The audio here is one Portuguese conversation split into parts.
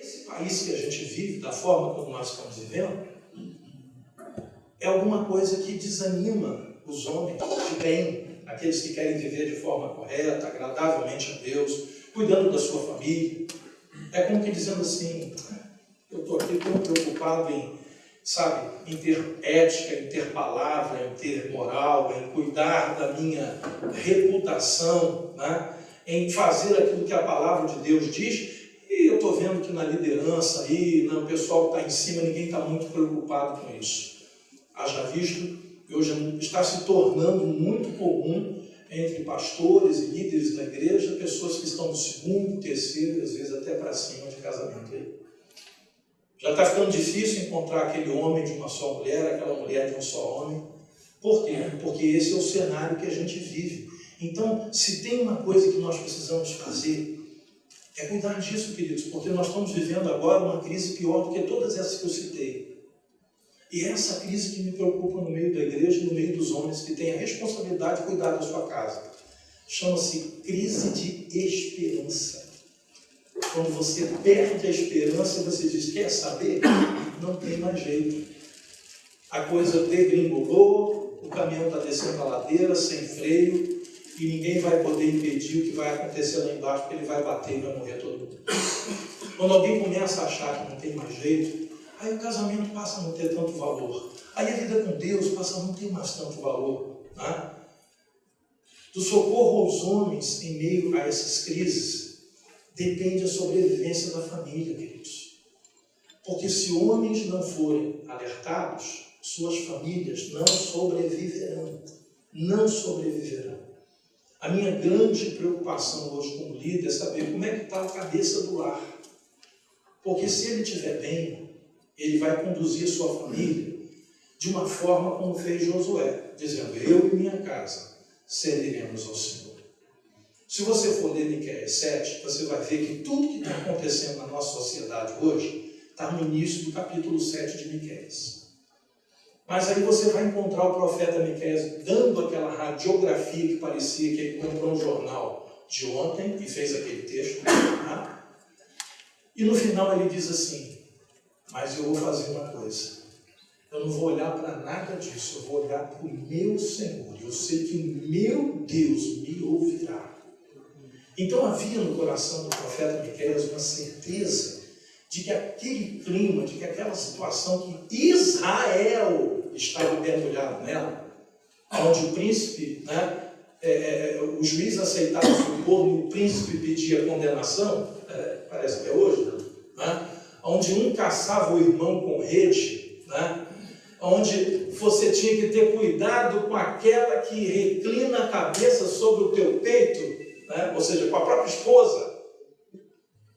esse país que a gente vive, da forma como nós estamos vivendo, é alguma coisa que desanima os homens de bem, aqueles que querem viver de forma correta, agradavelmente a Deus, cuidando da sua família. É como que dizendo assim, eu estou aqui tão preocupado em, sabe, em ter ética, em ter palavra, em ter moral, em cuidar da minha reputação, né? Em fazer aquilo que a palavra de Deus diz, e eu estou vendo que na liderança aí, o pessoal que está em cima, ninguém está muito preocupado com isso. Haja visto, hoje está se tornando muito comum entre pastores e líderes da igreja, pessoas que estão no segundo, terceiro, às vezes até para cima de casamento. Já está ficando difícil encontrar aquele homem de uma só mulher, aquela mulher de um só homem. Por quê? Porque esse é o cenário que a gente vive. Então, se tem uma coisa que nós precisamos fazer, é cuidar disso, queridos, porque nós estamos vivendo agora uma crise pior do que todas essas que eu citei. E é essa crise que me preocupa no meio da igreja e no meio dos homens que têm a responsabilidade de cuidar da sua casa. Chama-se crise de esperança. Quando você perde a esperança, você diz, quer saber? Não tem mais jeito. A coisa degringolou, o caminhão está descendo a ladeira sem freio e ninguém vai poder impedir o que vai acontecer lá embaixo, porque ele vai bater e vai morrer todo mundo. Quando alguém começa a achar que não tem mais jeito, aí o casamento passa a não ter tanto valor. Aí a vida com Deus passa a não ter mais tanto valor. Né? Do socorro aos homens em meio a essas crises, depende a sobrevivência da família, queridos. Porque se homens não forem alertados, suas famílias não sobreviverão. Não sobreviverão. A minha grande preocupação hoje como líder é saber como é que está a cabeça do lar. Porque se ele estiver bem, ele vai conduzir sua família de uma forma como fez Josué, dizendo, eu e minha casa serviremos ao Senhor. Se você for ler Miqueias 7, você vai ver que tudo que está acontecendo na nossa sociedade hoje está no início do capítulo 7 de Miqueias. Mas aí você vai encontrar o profeta Miqueias dando aquela radiografia que parecia que ele comprou um jornal de ontem e fez aquele texto. Né? E no final ele diz assim, mas eu vou fazer uma coisa. Eu não vou olhar para nada disso, eu vou olhar para o meu Senhor. Eu sei que o meu Deus me ouvirá. Então havia no coração do profeta Miqueias uma certeza de que aquele clima, de que aquela situação que Israel estava mergulhado nela, onde o príncipe, né, o juiz aceitava o socorro e o príncipe pedia condenação, parece que é hoje, né, onde um caçava o irmão com rede, né, onde você tinha que ter cuidado com aquela que reclina a cabeça sobre o teu peito, né, ou seja, com a própria esposa,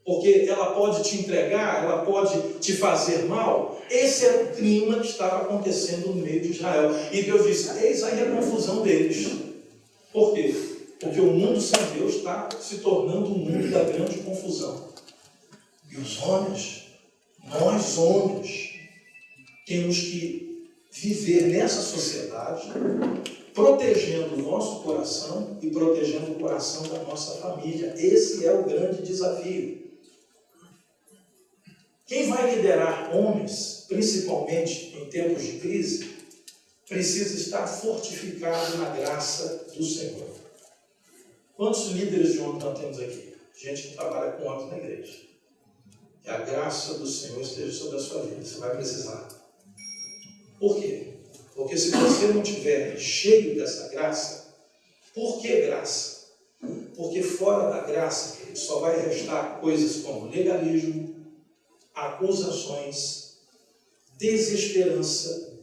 porque ela pode te entregar, ela pode te fazer mal. Esse era o clima que estava acontecendo no meio de Israel. E Deus disse, eis aí a confusão deles. Por quê? Porque o mundo sem Deus está se tornando um mundo da grande confusão. E os homens, nós homens, temos que viver nessa sociedade, protegendo o nosso coração e protegendo o coração da nossa família. Esse é o grande desafio. Quem vai liderar homens, principalmente em tempos de crise, precisa estar fortificado na graça do Senhor. Quantos líderes de homens nós temos aqui? Gente que trabalha com homens na igreja. Que a graça do Senhor esteja sobre a sua vida. Você vai precisar. Por quê? Porque se você não estiver cheio dessa graça, por que graça? Porque fora da graça, querido, só vai restar coisas como legalismo, acusações, desesperança,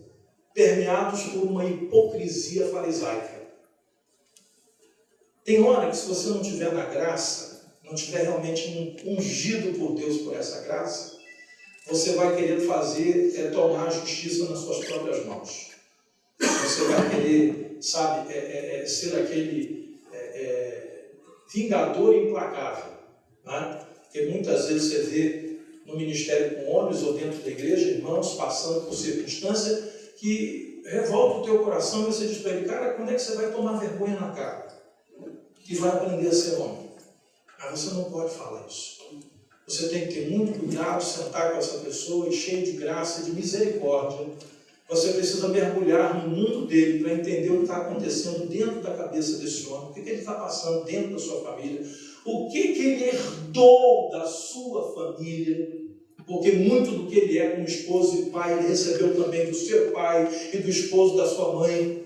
permeados por uma hipocrisia farisaica. Tem hora que se você não estiver na graça, não estiver realmente ungido por Deus por essa graça, você vai querer tomar a justiça nas suas próprias mãos. Você vai querer, sabe, ser aquele vingador implacável. Né? Porque muitas vezes você vê no ministério com homens ou dentro da igreja, irmãos, passando por circunstância que revolta o teu coração e você diz para ele, cara, quando é que você vai tomar vergonha na cara? E vai aprender a ser homem. Mas você não pode falar isso. Você tem que ter muito cuidado, sentar com essa pessoa, cheio de graça e de misericórdia. Você precisa mergulhar no mundo dele para entender o que está acontecendo dentro da cabeça desse homem, o que ele está passando dentro da sua família, o que ele herdou da sua família, porque muito do que ele é como esposo e pai, ele recebeu também do seu pai e do esposo da sua mãe.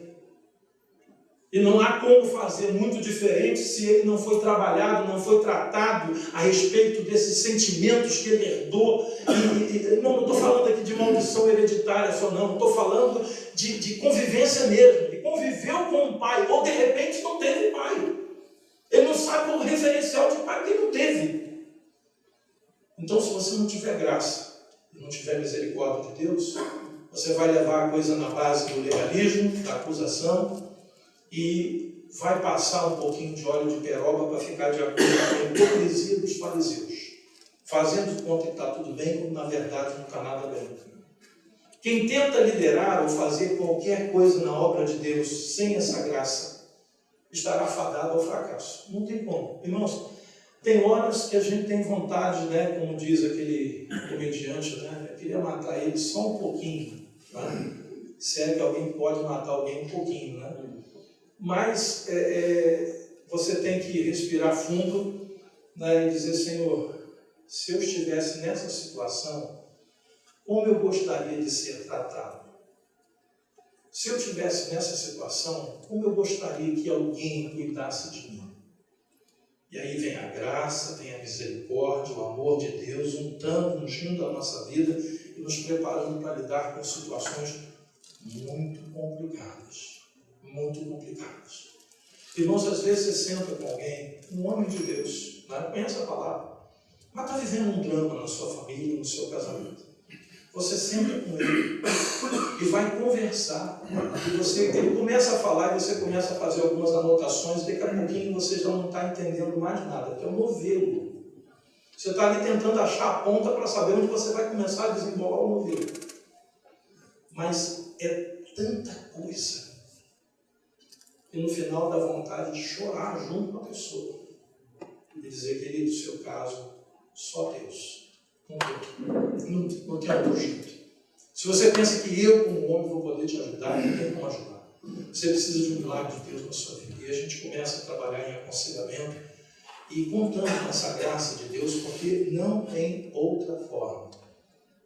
E não há como fazer muito diferente se ele não foi trabalhado, não foi tratado a respeito desses sentimentos que ele herdou. Não estou falando aqui de maldição hereditária só, não. Estou falando de convivência mesmo. Ele conviveu com um pai, ou de repente não teve pai. Ele não sabe o referencial de pai que ele não teve. Então, se você não tiver graça e não tiver misericórdia de Deus, você vai levar a coisa na base do legalismo, da acusação, e vai passar um pouquinho de óleo de peroba para ficar de acordo com a hipocrisia dos fariseus, fazendo conta que está tudo bem, quando na verdade não está nada bem. Quem tenta liderar ou fazer qualquer coisa na obra de Deus sem essa graça, estará fadado ao fracasso. Não tem como. Irmãos, tem horas que a gente tem vontade, né, como diz aquele comediante, né, eu queria matar ele só um pouquinho. Né? Se é que alguém pode matar alguém um pouquinho, né? Mas você tem que respirar fundo, né, e dizer, Senhor, se eu estivesse nessa situação, como eu gostaria de ser tratado? Se eu estivesse nessa situação, como eu gostaria que alguém cuidasse de mim? E aí vem a graça, vem a misericórdia, o amor de Deus, ungindo a nossa vida e nos preparando para lidar com situações muito complicadas. Muito complicadas. Irmãos, às vezes você senta com alguém, um homem de Deus, né? Conhece a palavra, mas está vivendo um drama na sua família, no seu casamento. Você senta com ele e vai conversar. E ele começa a falar e você começa a fazer algumas anotações, e daqui a pouquinho você já não está entendendo mais nada, que é um novelo. Você está ali tentando achar a ponta para saber onde você vai começar a desembolar o novelo. Mas é tanta coisa e no final dá vontade de chorar junto com a pessoa e dizer, querido, no seu caso, só Deus. Não tem outro jeito. Se você pensa que eu, como homem, vou poder te ajudar, não tem como ajudar. Você precisa de um milagre de Deus na sua vida. E a gente começa a trabalhar em aconselhamento e contando com essa graça de Deus, porque não tem outra forma.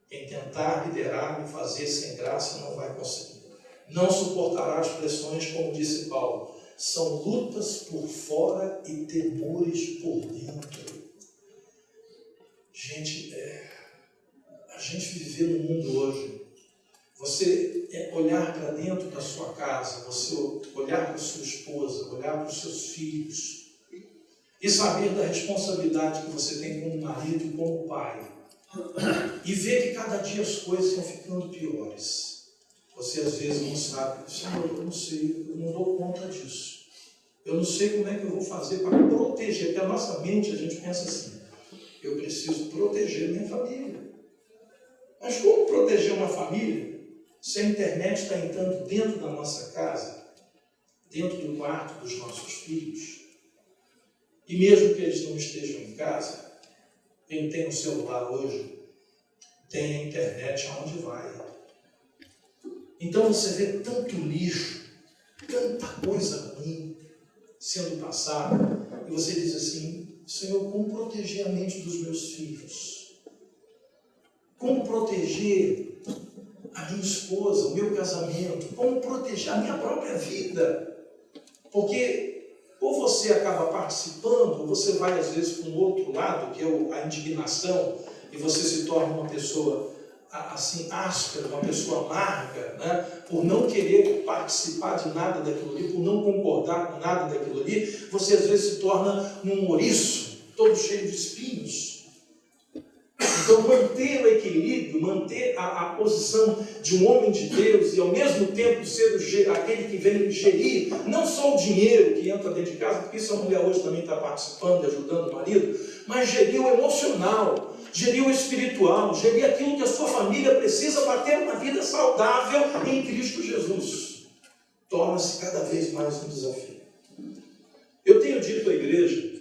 Quem tentar liderar e fazer sem graça não vai conseguir. Não suportará as pressões, como disse Paulo. São lutas por fora e temores por dentro. Gente, a gente viver no mundo hoje, você olhar para dentro da sua casa, você olhar para a sua esposa, olhar para os seus filhos e saber da responsabilidade que você tem como marido e como pai e ver que cada dia as coisas estão ficando piores. Você às vezes não sabe, Senhor, eu não sei, eu não dou conta disso. Eu não sei como é que eu vou fazer para proteger, porque a nossa mente, a gente pensa assim, eu preciso proteger minha família. Mas como proteger uma família se a internet está entrando dentro da nossa casa, dentro do quarto dos nossos filhos? E mesmo que eles não estejam em casa, quem tem um celular hoje, tem a internet aonde vai. Então você vê tanto lixo, tanta coisa ruim sendo passada, e você diz assim, Senhor, como proteger a mente dos meus filhos? Como proteger a minha esposa, o meu casamento? Como proteger a minha própria vida? Porque ou você acaba participando, ou você vai às vezes para um outro lado, que é a indignação, e você se torna uma pessoa assim, áspera, uma pessoa amarga, né? Por não querer participar de nada daquilo ali, por não concordar com nada daquilo ali, você às vezes se torna um ouriço, todo cheio de espinhos. Então, manter o equilíbrio, manter a posição de um homem de Deus e ao mesmo tempo ser aquele que vem gerir, não só o dinheiro que entra dentro de casa, porque isso a mulher hoje também está participando e ajudando o marido, mas gerir o emocional, gerir o espiritual, gerir aquilo que a sua família precisa para ter uma vida saudável em Cristo Jesus. Torna-se cada vez mais um desafio. Eu tenho dito à igreja,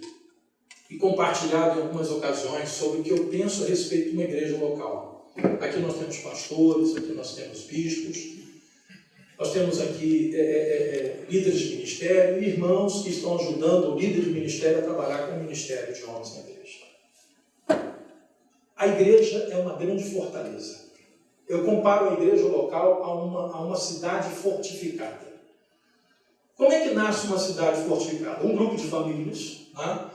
e compartilhado em algumas ocasiões sobre o que eu penso a respeito de uma igreja local. Aqui nós temos pastores, aqui nós temos bispos, nós temos aqui líderes de ministério, irmãos que estão ajudando o líder de ministério a trabalhar com o ministério de homens na igreja. A igreja é uma grande fortaleza. Eu comparo a igreja local a uma cidade fortificada. Como é que nasce uma cidade fortificada? Um grupo de famílias, né,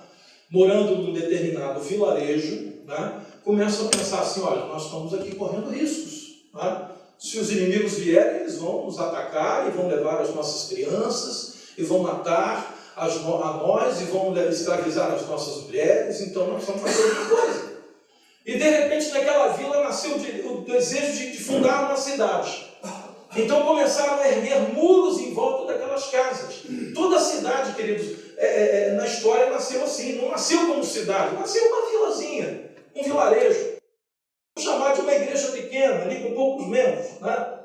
morando num determinado vilarejo, né, começam a pensar assim, olha, nós estamos aqui correndo riscos. Né? Se os inimigos vierem, eles vão nos atacar e vão levar as nossas crianças e vão matar a nós e vão escravizar as nossas mulheres, então nós vamos fazer outra coisa. E de repente naquela vila nasceu o desejo de fundar uma cidade. Então começaram a erguer muros em volta daquelas casas. Toda a cidade, queridos, na história nasceu assim, não nasceu como cidade, nasceu uma vilazinha, um vilarejo. Vamos chamar de uma igreja pequena, ali com poucos membros. Né?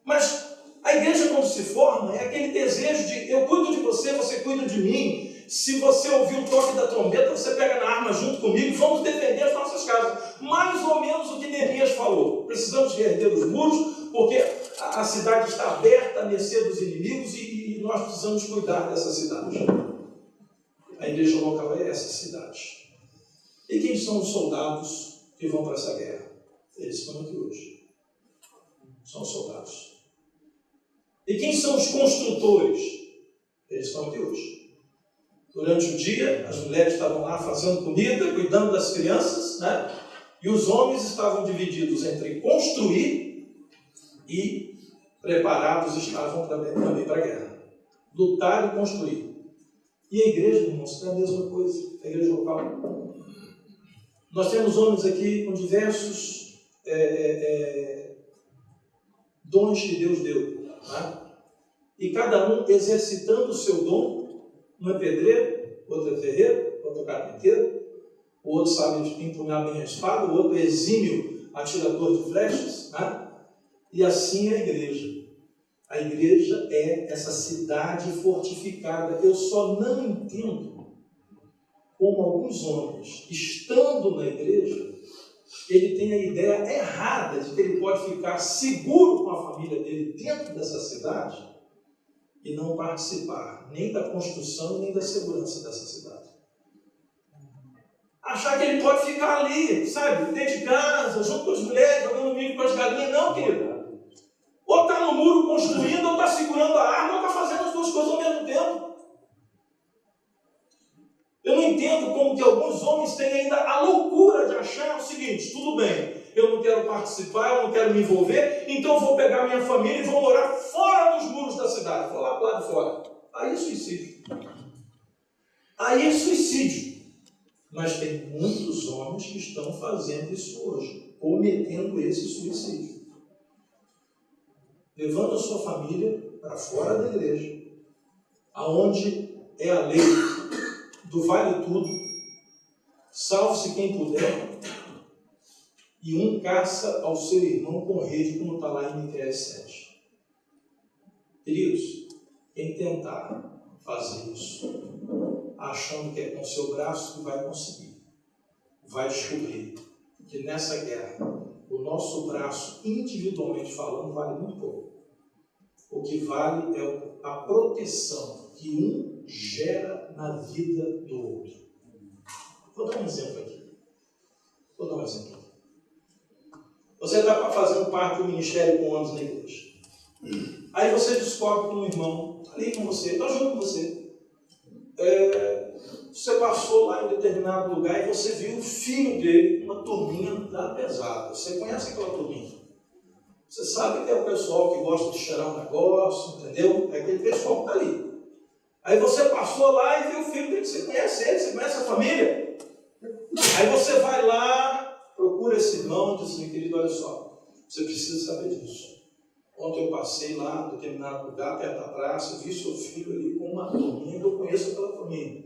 Mas a igreja quando se forma é aquele desejo de eu cuido de você, você cuida de mim. Se você ouvir o toque da trombeta, você pega na arma junto comigo, vamos defender as nossas casas. Mais ou menos o que Neemias falou. Precisamos reerguer os muros, porque a cidade está aberta à mercê dos inimigos e nós precisamos cuidar dessa cidade. A igreja local é essa cidade. E quem são os soldados que vão para essa guerra? Eles estão aqui hoje. São os soldados. E quem são os construtores? Eles estão aqui hoje. Durante o dia, as mulheres estavam lá fazendo comida, cuidando das crianças, né? E os homens estavam divididos entre construir e preparados estavam também para a guerra. Lutar e construir. E a igreja, irmãos, é a mesma coisa. A igreja local. Nós temos homens aqui com diversos dons que Deus deu. Né? E cada um exercitando o seu dom. Um é pedreiro, outro é ferreiro, outro é carpinteiro, o outro sabe empunhar bem a espada, o outro é exímio atirador de flechas, né? E assim é a igreja. A igreja é essa cidade fortificada. Eu só não entendo como alguns homens, estando na igreja, ele tem a ideia errada de que ele pode ficar seguro com a família dele dentro dessa cidade e não participar nem da construção nem da segurança dessa cidade. Achar que ele pode ficar ali, sabe, dentro de casa, junto com as mulheres, jogando milho com as galinhas. Não, querido. Ou está no muro construindo, ou está segurando a arma, ou está fazendo as duas coisas ao mesmo tempo. Eu não entendo como que alguns homens têm ainda a loucura de achar o seguinte, tudo bem, eu não quero participar, eu não quero me envolver, então eu vou pegar minha família e vou morar fora dos muros da cidade, vou lá para o lado de fora. Aí é suicídio. Aí é suicídio. Mas tem muitos homens que estão fazendo isso hoje, cometendo esse suicídio. Levando a sua família para fora da igreja, aonde é a lei do vale tudo, salve-se quem puder, e um caça ao seu irmão com rede, como está lá em Miqueias 7. Queridos, quem tentar fazer isso, achando que é com o seu braço que vai conseguir, vai descobrir que nessa guerra, o nosso braço, individualmente falando, vale muito pouco. O que vale é a proteção que um gera na vida do outro. Vou dar um exemplo aqui. Você está fazendo parte do ministério com homens na igreja. Aí você descobre que um irmão está ali com você, está junto com você. Você passou lá em determinado lugar e você viu o filho dele, uma turminha da pesada. Você conhece aquela turminha? Você sabe que é o pessoal que gosta de cheirar um negócio, entendeu? É aquele pessoal que está ali. Aí você passou lá e viu o filho dele, você conhece ele, você conhece a família? Aí você vai lá, procura esse irmão e diz assim, querido, olha só, você precisa saber disso. Ontem eu passei lá em determinado lugar, perto da praça, vi seu filho ali com uma turminha, eu conheço aquela família.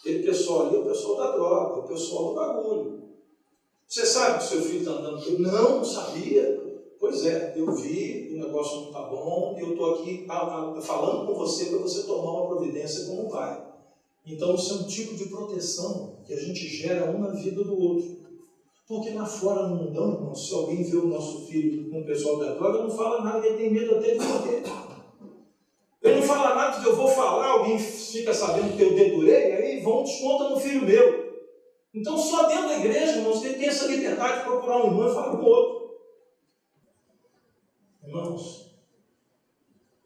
Aquele pessoal ali é o pessoal da droga, o pessoal do bagulho. Você sabe que seu filho está andando com ele? Não sabia. Pois é, eu vi, o negócio não está bom, e eu estou aqui falando com você para você tomar uma providência como pai. Então isso é um tipo de proteção que a gente gera um na vida do outro. Porque lá fora no mundão, irmão, se alguém vê o nosso filho com o pessoal da droga, não fala nada, ele tem medo até de morrer. Ele não fala nada que eu vou falar, alguém fica sabendo que eu dedurei, aí vão desconta no filho meu. Então só dentro da igreja, irmãos, ele tem essa liberdade de procurar um irmão e falar com o outro. Irmãos,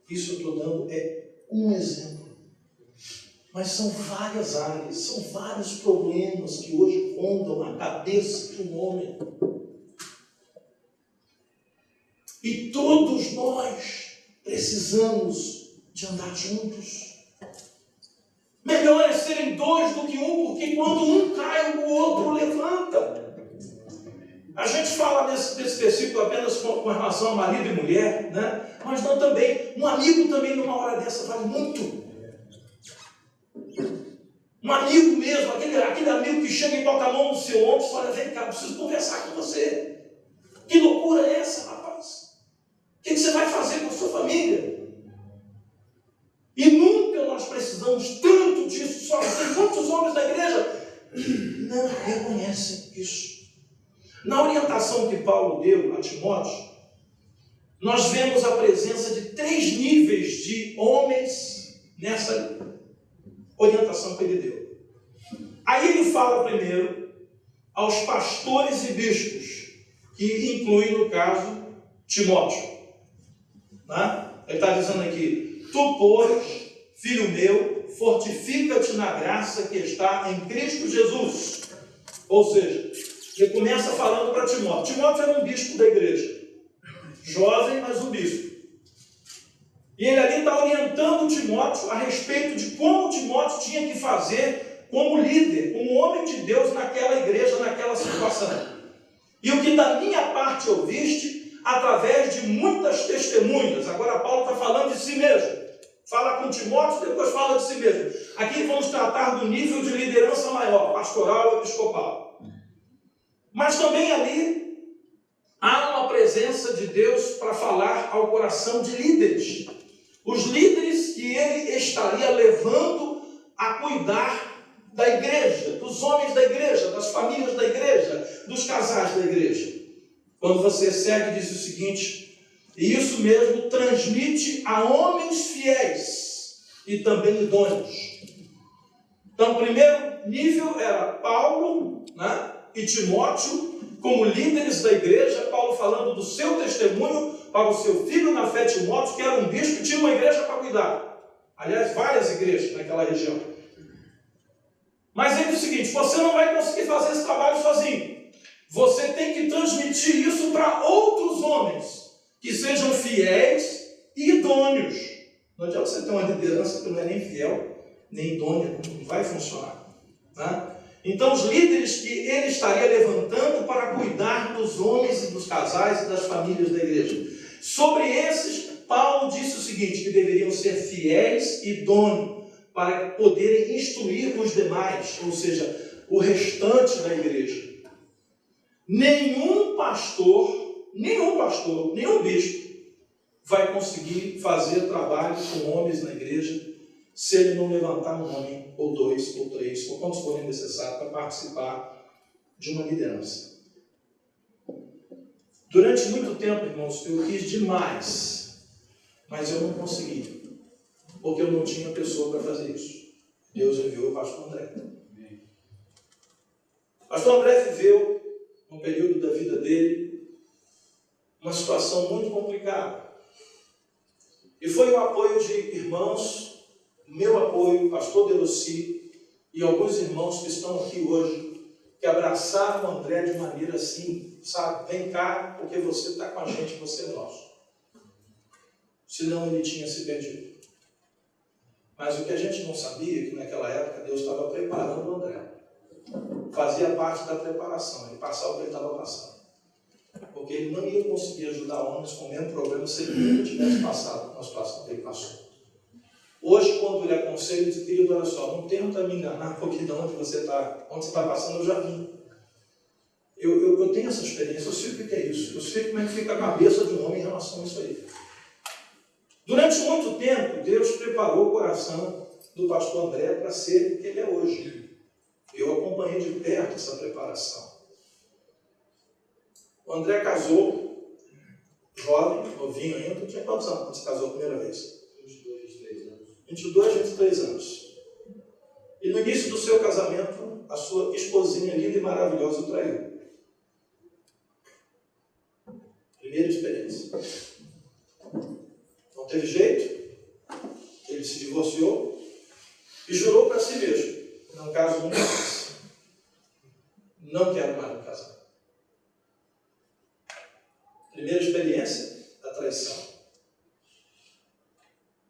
isso eu estou dando é um exemplo. Mas são várias áreas, são vários problemas que hoje rondam a cabeça de um homem. E todos nós precisamos de andar juntos. Melhor é serem dois do que um, porque quando um cai, o outro levanta. A gente fala desse versículo apenas com relação a marido e mulher, né? Mas não também. Um amigo também numa hora dessa vale muito. Um amigo mesmo, aquele amigo que chega e toca a mão no seu ombro e fala, vem cá, preciso conversar com você. Que loucura é essa, rapaz? O que você vai fazer com a sua família? E nunca nós precisamos tanto disso. Só tem muitos homens da igreja que não reconhecem isso. Na orientação que Paulo deu a Timóteo, nós vemos a presença de 3 níveis de homens nessa orientação que ele deu. Aí ele fala primeiro aos pastores e bispos, que inclui, no caso, Timóteo. Né? Ele está dizendo aqui, tu, pois, filho meu, fortifica-te na graça que está em Cristo Jesus. Ou seja, ele começa falando para Timóteo. Timóteo era um bispo da igreja. Jovem, mas um bispo. E ele ali está orientando Timóteo a respeito de como Timóteo tinha que fazer como líder, como homem de Deus naquela igreja, naquela situação. E o que da minha parte ouviste, através de muitas testemunhas. Agora Paulo está falando de si mesmo. Fala com Timóteo, depois fala de si mesmo. Aqui vamos tratar do nível de liderança maior, pastoral, episcopal. Mas também ali há uma presença de Deus para falar ao coração de líderes. Os líderes que ele estaria levando a cuidar da igreja, dos homens da igreja, das famílias da igreja, dos casais da igreja. Quando você segue, diz o seguinte, e isso mesmo transmite a homens fiéis e também idôneos. Então, o primeiro nível era Paulo, né, e Timóteo, como líderes da igreja, Paulo falando do seu testemunho para o seu filho na fé, Timóteo, que era um bispo e tinha uma igreja para cuidar. Aliás, várias igrejas naquela região. Mas ele diz o seguinte, você não vai conseguir fazer esse trabalho sozinho. Você tem que transmitir isso para outros homens, que sejam fiéis e idôneos. Não adianta você ter uma liderança que não é nem fiel, nem idônea, não vai funcionar. Né? Então, os líderes que ele estaria levantando para cuidar dos homens e dos casais e das famílias da igreja. Sobre esses, Paulo disse o seguinte, que deveriam ser fiéis e idôneos para poderem instruir os demais, ou seja, o restante da igreja. Nenhum pastor, nenhum bispo vai conseguir fazer trabalho com homens na igreja se ele não levantar um homem, ou 2, ou 3, ou quantos forem necessários para participar de uma liderança. Durante muito tempo, irmãos, eu quis demais, mas eu não consegui, porque eu não tinha pessoa para fazer isso. Deus enviou o pastor André. O pastor André viveu, no período da vida dele, uma situação muito complicada. E foi o apoio de irmãos, meu apoio, pastor Deluci, e alguns irmãos que estão aqui hoje, que abraçaram o André de maneira assim, sabe, vem cá, porque você está com a gente, você é nosso. Senão ele tinha se perdido. Mas o que a gente não sabia é que naquela época Deus estava preparando o André. Fazia parte da preparação, ele passava o que ele estava passando. Porque ele não ia conseguir ajudar homens com o mesmo problema se ele nunca tivesse passado na situação que ele passou. Hoje, quando ele aconselha, ele diz, querido, olha só, não tenta me enganar, porque de onde você está passando, eu já vim. Eu tenho essa experiência, eu sei o que é isso, eu sei como é que fica a cabeça de um homem em relação a isso aí. Durante muito tempo, Deus preparou o coração do pastor André para ser o que ele é hoje. Eu acompanhei de perto essa preparação. O André casou, jovem, novinho ainda. Tinha quantos anos quando você casou a primeira vez? 22, 23 anos. E no início do seu casamento, a sua esposinha linda e maravilhosa o traiu. Primeira experiência. Não teve jeito. Ele se divorciou e jurou para si mesmo: não caso nunca mais. Não quero mais me casar. Primeira experiência, a traição.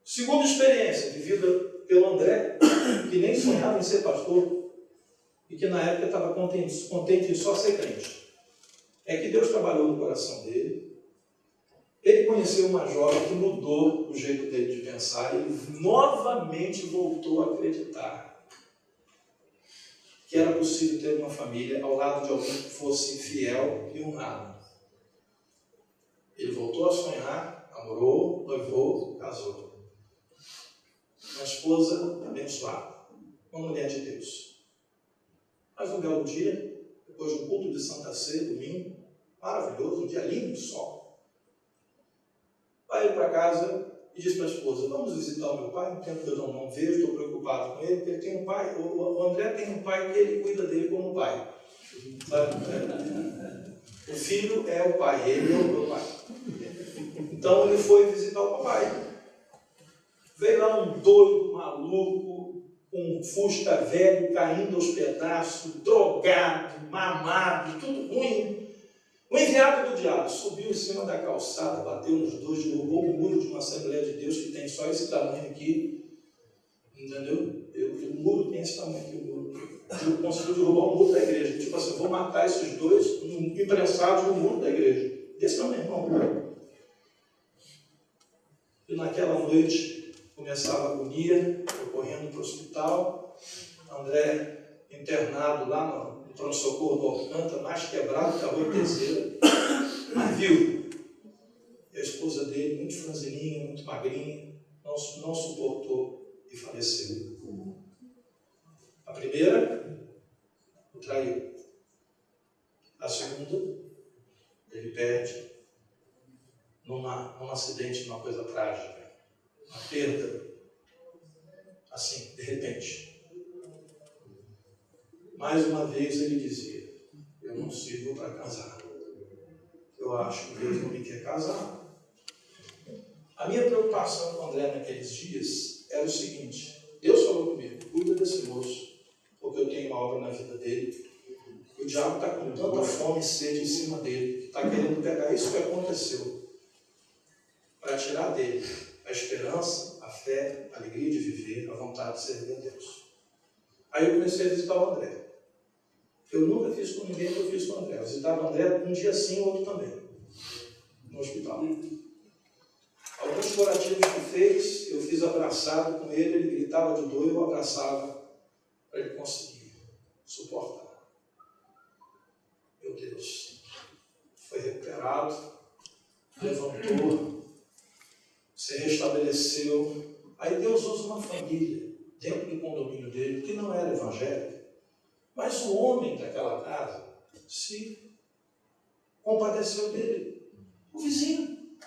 Segunda experiência, vivida pelo André, que nem sonhava em ser pastor e que na época estava contente em só ser crente. É que Deus trabalhou no coração dele. Ele conheceu uma jovem que mudou o jeito dele de pensar e ele novamente voltou a acreditar que era possível ter uma família ao lado de alguém que fosse fiel e honrado. Ele voltou a sonhar, namorou, noivou, casou. Uma esposa abençoada, uma mulher de Deus. Mas um belo dia, depois de um culto de Santa Ceia, domingo, maravilhoso, um dia lindo, sol, vai ele para casa e diz para a esposa: vamos visitar o meu pai, um tempo que eu não vejo, estou preocupado com ele, porque ele tem um pai, o André tem um pai que ele cuida dele como pai. Sabe? O filho é o pai, ele é o meu pai. Então ele foi visitar o papai. Veio lá um doido, maluco, com um Fusca velho caindo aos pedaços, drogado, mamado, tudo ruim. O enviado do diabo subiu em cima da calçada, bateu nos dois, derrubou o muro de uma Assembleia de Deus que tem só esse tamanho aqui. Entendeu? O muro tem esse tamanho aqui, o muro. Eu consegui derrubar o muro da igreja. Tipo assim, vou matar esses dois imprensados no muro da igreja. Esse não é meu irmão. E naquela noite começava a agonia, eu correndo para o hospital, André internado lá no pronto-socorro do Alcântara, mais quebrado que a rua Teseira, mas viu. E a esposa dele, muito franzininha, muito magrinha, não suportou e faleceu. A primeira, o traiu. A segunda, ele perde num acidente, numa coisa trágica, uma perda, assim, de repente. Mais uma vez ele dizia: eu não sirvo para casar. Eu acho que Deus não me quer casar. A minha preocupação com André naqueles dias era o seguinte: Deus falou comigo: cuida desse moço, porque eu tenho uma obra na vida dele. O diabo está com tanta fome e sede em cima dele, que está querendo pegar isso que aconteceu, para tirar dele a esperança, a fé, a alegria de viver, a vontade de servir a Deus. Aí eu comecei a visitar o André. Eu nunca fiz com ninguém que eu fiz com o André. Eu visitava o André um dia sim, outro também, no hospital. Alguns curativos que fez, eu fiz abraçado com ele, ele gritava de dor, eu abraçava para ele conseguir suportar. Meu Deus, foi recuperado, levantou, se restabeleceu. Aí Deus usa uma família dentro do condomínio dele, que não era evangélico, mas o homem daquela casa se compadeceu dele. O vizinho.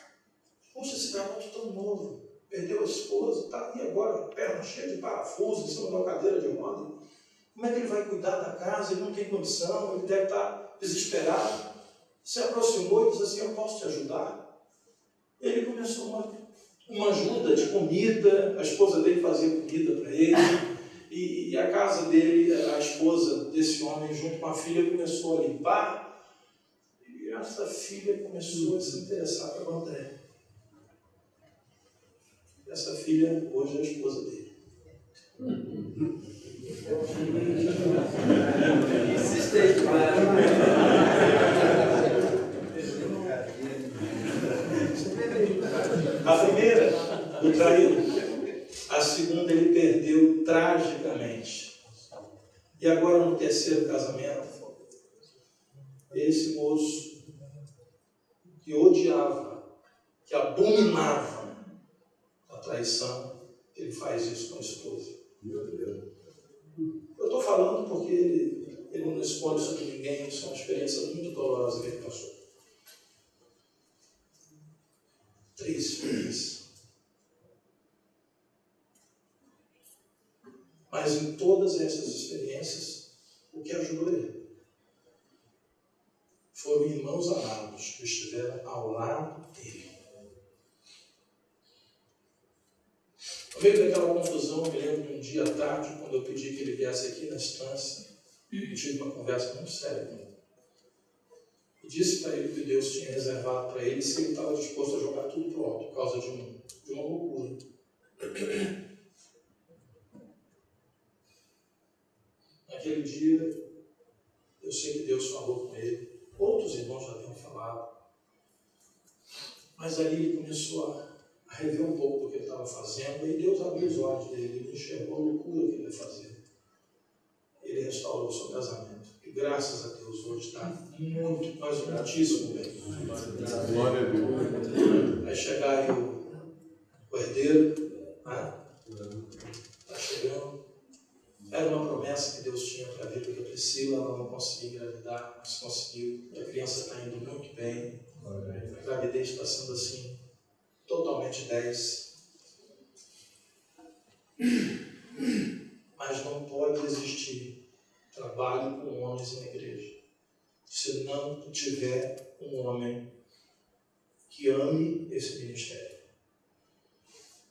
Poxa, esse garoto tão novo, perdeu a esposa, está ali agora, perna cheia de parafuso, em cima de uma cadeira de roda. Como é que ele vai cuidar da casa? Ele não tem condição, ele deve estar desesperado. Se aproximou e disse assim: eu posso te ajudar? Ele começou uma ajuda de comida, a esposa dele fazia comida para ele, e a casa dele, a esposa desse homem, junto com a filha, começou a limpar, e essa filha começou a se interessar pelo André. Essa filha hoje é a esposa dele. A primeira, o traído. A segunda, ele perdeu tragicamente. E agora, no terceiro casamento, esse moço que odiava, que abominava a traição, ele faz isso com a esposa. Eu estou falando porque ele não expõe sobre ninguém, isso é uma experiência muito dolorosa que ele passou. 3 filhas. Mas em todas essas experiências, o que ajudou ele foram irmãos amados que estiveram ao lado dele. No meio daquela confusão, eu me lembro de um dia à tarde, quando eu pedi que ele viesse aqui na estância, eu tive uma conversa muito séria com ele. E disse para ele que Deus tinha reservado para ele se ele estava disposto a jogar tudo para o alto, por causa de uma loucura. Naquele dia, eu sei que Deus falou com ele. Outros irmãos já haviam falado. Mas ali ele começou a rever um pouco do que ele estava fazendo. E Deus abriu os olhos dele. Ele enxergou a loucura que ele ia fazer. Ele restaurou o seu casamento. E graças a Deus, hoje está muito, mas muitíssimo bem. Glória a Deus. Vai chegar aí o herdeiro. Está chegando. Era uma promessa que Deus tinha para a vida da Priscila. Ela não conseguiu engravidar, mas conseguiu. A criança está indo muito bem. A gravidez está sendo assim, totalmente 10. Mas não pode existir trabalho com homens na igreja se não tiver um homem que ame esse ministério.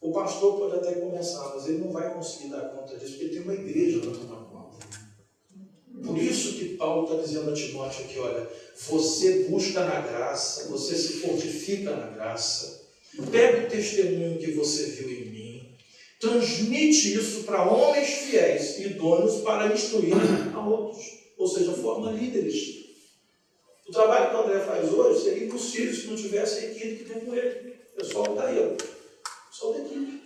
O pastor pode até começar, mas ele não vai conseguir dar conta disso, porque tem uma igreja para tomar conta. Por isso que Paulo está dizendo a Timóteo aqui, olha, você busca na graça, você se fortifica na graça, pega o testemunho que você viu em mim, transmite isso para homens fiéis e idôneos para instruir a outros, ou seja, forma líderes. O trabalho que o André faz hoje seria impossível se não tivesse a equipe que tem com ele. O pessoal está aí, ó. Só da equipe,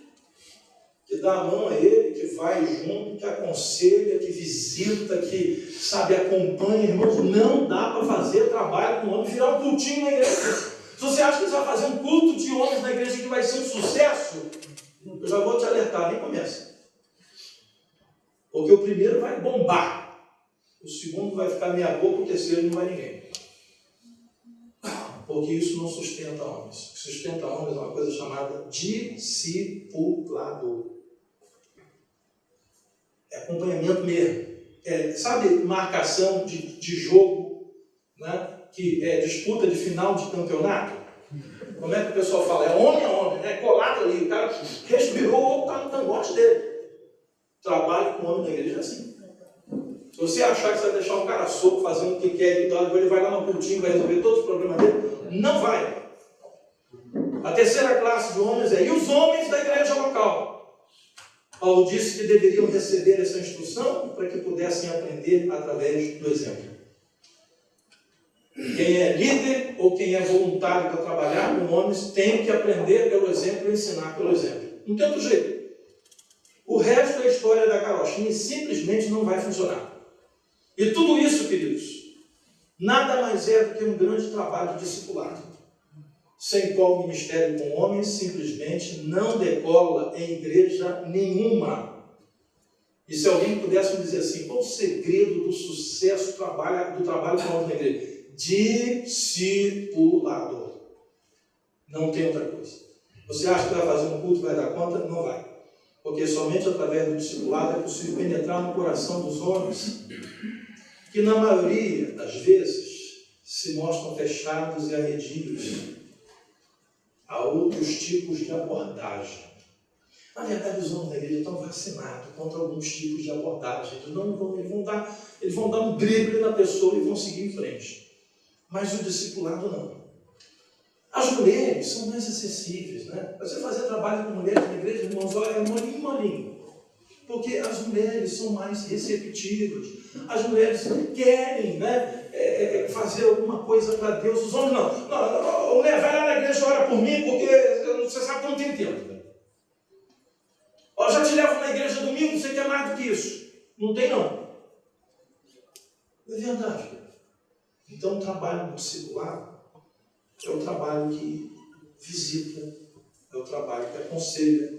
que dá a mão a ele, que vai junto, que aconselha, que visita, que, sabe, acompanha. Irmãos, não dá para fazer trabalho com homem, virar um cultinho na igreja. Se você acha que você vai fazer um culto de homens na igreja que vai ser um sucesso, eu já vou te alertar, nem começa. Porque o primeiro vai bombar, o segundo vai ficar meia boca, o terceiro não vai ninguém. Porque isso não sustenta homens. O que sustenta homens é uma coisa chamada discipulado. É acompanhamento mesmo. Sabe, marcação de jogo, né? Que é disputa de final de campeonato? Como é que o pessoal fala? É homem a homem, né? Colado ali, o cara respirou, o outro está no cangote dele. Trabalho com homem na igreja é assim. Se você achar que você vai deixar um cara soco fazendo o que quer, ele vai lá no cultinho, vai resolver todos os problemas dele, não vai. A terceira classe de homens e os homens da igreja local. Paulo disse que deveriam receber essa instrução para que pudessem aprender através do exemplo. Quem é líder ou quem é voluntário para trabalhar com homens tem que aprender pelo exemplo e ensinar pelo exemplo. Não tem outro jeito. O resto é a história da carochinha e simplesmente não vai funcionar. E tudo isso, queridos, nada mais é do que um grande trabalho de discipulado, sem qual o ministério com homens simplesmente não decola em igreja nenhuma. E se alguém pudesse me dizer assim, qual o segredo do sucesso do trabalho com homens na igreja? Discipulador. Não tem outra coisa. Você acha que vai fazer um culto e vai dar conta? Não vai. Porque somente através do discipulado é possível penetrar no coração dos homens, que na maioria das vezes se mostram fechados e arredios a outros tipos de abordagem. Na verdade, os homens da igreja estão vacinados contra alguns tipos de abordagem. Eles vão dar um drible na pessoa e vão seguir em frente. Mas o discipulado não. As mulheres são mais acessíveis, né? Você fazer trabalho com mulheres na igreja, irmãos, é molinho. Porque as mulheres são mais receptivas. As mulheres querem, né, fazer alguma coisa para Deus. Os homens não. Mulher, vai lá na igreja e ora por mim, porque você sabe que eu não tenho tempo. Já te levo na igreja domingo, você quer mais do que isso. Não tem, não. É verdade. Então, o trabalho discipulado é o trabalho que visita, é o trabalho que aconselha,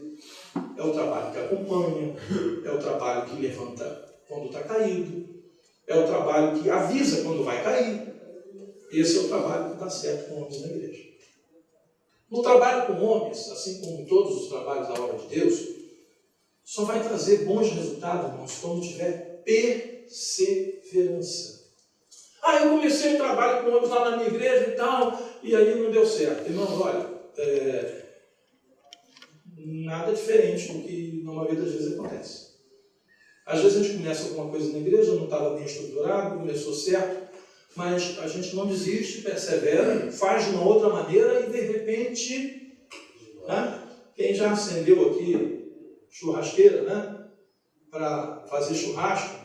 é o trabalho que acompanha, é o trabalho que levanta quando está caído, é o trabalho que avisa quando vai cair. Esse é o trabalho que dá certo com homens na igreja. No trabalho com homens, assim como em todos os trabalhos da obra de Deus, só vai trazer bons resultados, irmãos, quando tiver perseverança. Eu comecei um trabalho com homens lá na minha igreja e tal, e aí não deu certo. Irmãos, olha, nada diferente do que na maioria das vezes acontece. Às vezes a gente começa alguma coisa na igreja, não estava bem estruturado, começou certo, mas a gente não desiste, persevera, faz de uma outra maneira e de repente, né? Quem já acendeu aqui churrasqueira, né? Para fazer churrasco,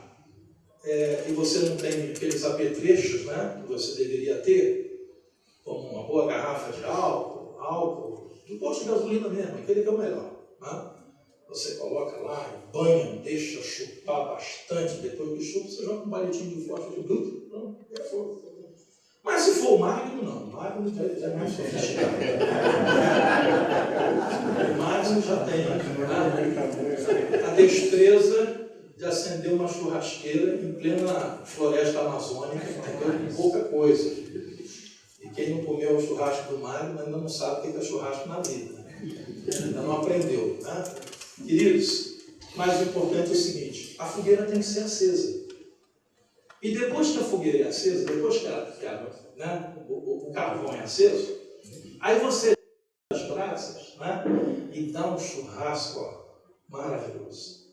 e você não tem aqueles apetrechos, né? Que você deveria ter, como uma boa garrafa de álcool, do posto de gasolina mesmo, aquele que é o melhor, né? Você coloca lá, banha, deixa chupar bastante, depois que chupa, você joga um palitinho de fósforo de bruto, pronto, é fogo. Mas se for magno, não. Magno já é mais sofisticado. Magno já tem a destreza de acender uma churrasqueira em plena floresta amazônica, com pouca coisa. E quem não comeu o churrasco do Magno ainda não sabe o que é churrasco na vida. Ainda não aprendeu, né? Queridos, mas o importante é o seguinte, a fogueira tem que ser acesa. E depois que a fogueira é acesa, depois que o carvão é aceso, aí você as brasas, né, e dá um churrasco maravilhoso.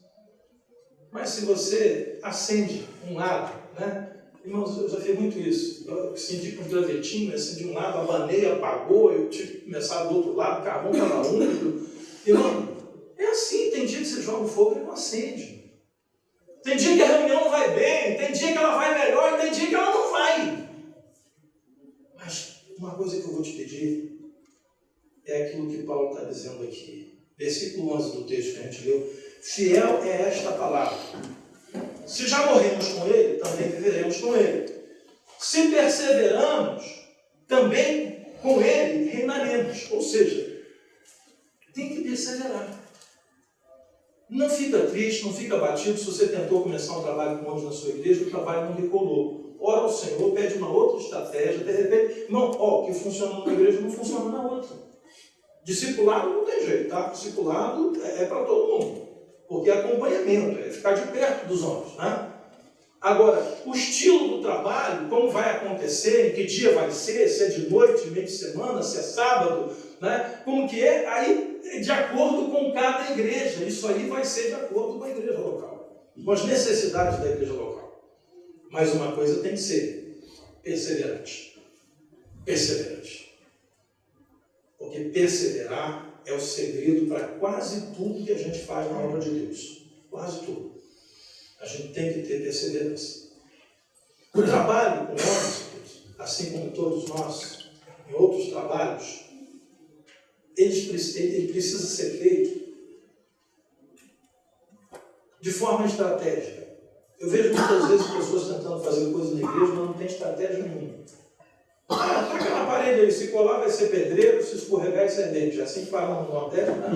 Mas se você acende um lado, né, irmãos, eu já fiz muito isso. Eu acendi com um gravetinho, acendi um lado, abanei, apagou, eu tive que começar do outro lado, o carvão estava úmido. Irmão, é assim, tem dia que você joga o fogo e não acende. Tem dia que a reunião não vai bem, tem dia que ela vai melhor e tem dia que ela não vai. Mas uma coisa que eu vou te pedir é aquilo que Paulo está dizendo aqui. Versículo 11 do texto que a gente leu. Fiel é esta palavra. Se já morremos com ele, também viveremos com ele. Se perseveramos, também com ele reinaremos. Ou seja, tem que perseverar. Não fica triste, não fica abatido se você tentou começar um trabalho com homens na sua igreja e o trabalho não decolou. Ora ao Senhor, pede uma outra estratégia, de repente, o que funciona numa igreja não funciona na outra. Discipulado não tem jeito, tá? Discipulado é para todo mundo, porque é acompanhamento, é ficar de perto dos homens, né? Agora, o estilo do trabalho, como vai acontecer, em que dia vai ser, se é de noite, meio de semana, se é sábado, né? Como que é, aí de acordo com cada igreja, isso aí vai ser de acordo com a igreja local, com as necessidades da igreja local. Mas uma coisa tem que ser perseverante. Perseverante. Porque perseverar é o segredo para quase tudo que a gente faz na obra de Deus. Quase tudo. A gente tem que ter perseverança. O trabalho com homens, assim como todos nós, em outros trabalhos, ele precisa ser feito de forma estratégica. Eu vejo muitas vezes pessoas tentando fazer coisas na igreja, mas não tem estratégia nenhuma. Taca na parede aí, se colar vai ser pedreiro, se escorregar é servente. É assim que falam no Nordeste, né?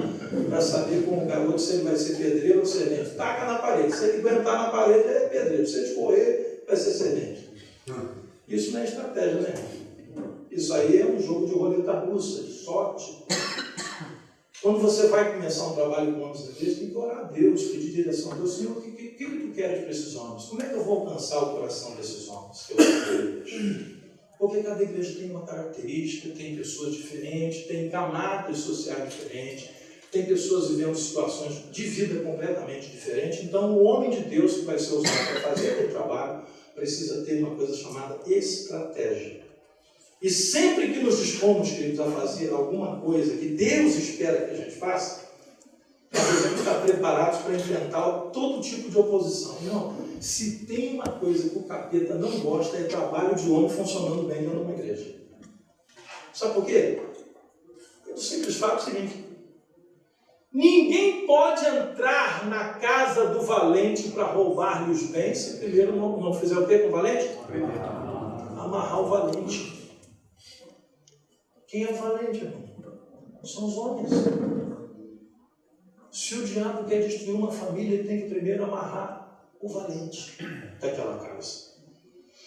Para saber como o garoto se ele vai ser pedreiro ou servente. Taca na parede, se ele aguentar na parede é pedreiro, se ele escorrer vai ser servente. Isso não é estratégia, né? Isso aí é um jogo de roleta russa, de sorte. Quando você vai começar um trabalho com homens na igreja, tem que orar a Deus, pedir direção a Deus. Senhor, o que tu queres para esses homens? Como é que eu vou alcançar o coração desses homens que eu quero? Porque cada igreja tem uma característica, tem pessoas diferentes, tem camadas sociais diferentes, tem pessoas vivendo situações de vida completamente diferentes. Então, o homem de Deus que vai ser usado para fazer aquele trabalho precisa ter uma coisa chamada estratégia. E sempre que nos dispomos, queridos, a fazer alguma coisa que Deus espera que a gente faça, nós devemos estar preparados para enfrentar todo tipo de oposição. Não, se tem uma coisa que o capeta não gosta, é trabalho de homem funcionando bem dentro de uma igreja. Sabe por quê? O simples fato é o seguinte: ninguém pode entrar na casa do valente para roubar-lhe os bens se primeiro não fizer o quê com o valente? Amarrar o valente. Quem é valente, irmão? São os homens. Se o diabo quer destruir uma família, ele tem que primeiro amarrar o valente daquela casa.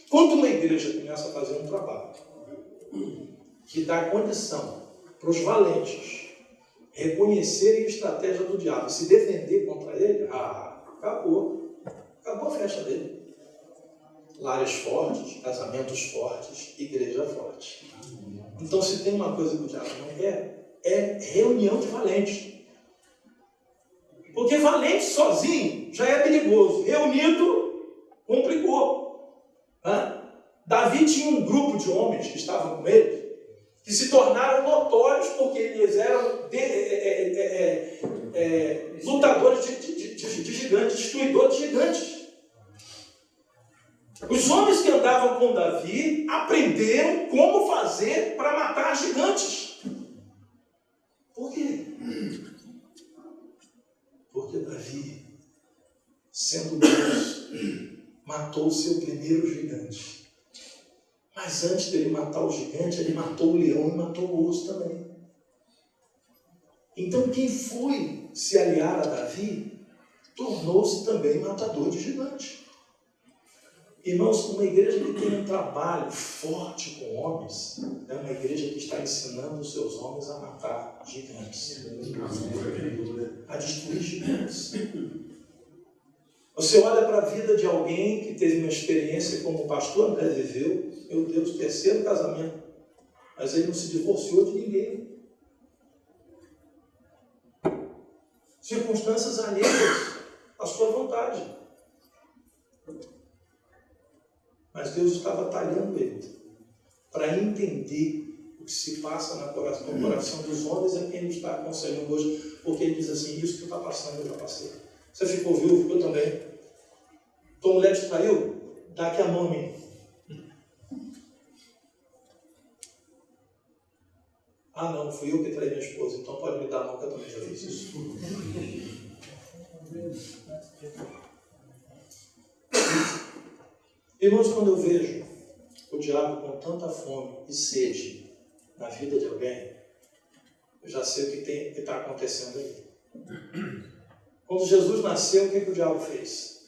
Quando uma igreja começa a fazer um trabalho que dá condição para os valentes reconhecerem a estratégia do diabo e se defender contra ele, acabou a festa dele. Lares fortes, casamentos fortes, igreja forte. Então, se tem uma coisa que o diabo não quer, é reunião de valentes. Porque valente sozinho já é perigoso. Reunido, complicou. Davi tinha um grupo de homens que estavam com ele, que se tornaram notórios porque eles eram lutadores de gigantes, destruidores de gigantes. Os homens que andavam com Davi aprenderam como fazer para matar gigantes. Por quê? Porque Davi, sendo Deus, matou o seu primeiro gigante. Mas antes dele matar o gigante, ele matou o leão e matou o urso também. Então quem foi se aliar a Davi, tornou-se também matador de gigantes. Irmãos, uma igreja que tem um trabalho forte com homens, é uma igreja que está ensinando os seus homens a matar gigantes. A destruir gigantes. Você olha para a vida de alguém que teve uma experiência como o pastor André viveu, meu Deus, 3º casamento, mas ele não se divorciou de ninguém. Circunstâncias alheias à sua vontade. Mas Deus estava talhando ele para entender o que se passa no coração dos homens a quem ele está aconselhando hoje, porque ele diz assim: isso que está passando, eu já passei. Você ficou viúvo? Eu também. Tua mulher te traiu? Dá aqui a mão a mim. Ah, não, fui eu que traí minha esposa, então pode me dar a mão que eu também já fiz isso. Irmãos, quando eu vejo o diabo com tanta fome e sede na vida de alguém, eu já sei o que está acontecendo aí. Quando Jesus nasceu, o que o diabo fez?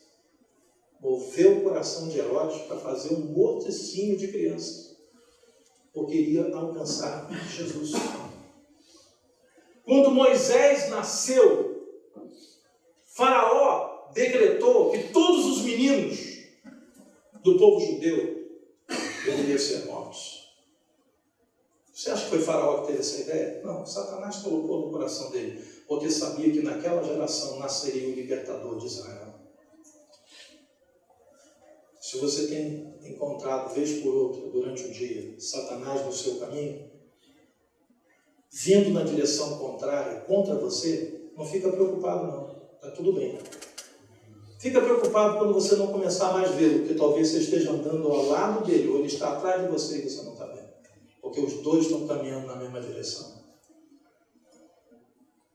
Moveu o coração de Herodes para fazer um morticínio de crianças, porque iria alcançar Jesus. Quando Moisés nasceu, Faraó decretou que todos os meninos do povo judeu deveriam ser mortos. Você acha que foi Faraó que teve essa ideia? Não, Satanás colocou no coração dele, porque sabia que naquela geração nasceria o libertador de Israel. Se você tem encontrado, vez por outra, durante o dia, Satanás no seu caminho, vindo na direção contrária contra você, não fica preocupado não, está tudo bem. Fica preocupado quando você não começar a mais vê-lo, porque talvez você esteja andando ao lado dele, ou ele está atrás de você e você não está vendo. Porque os dois estão caminhando na mesma direção.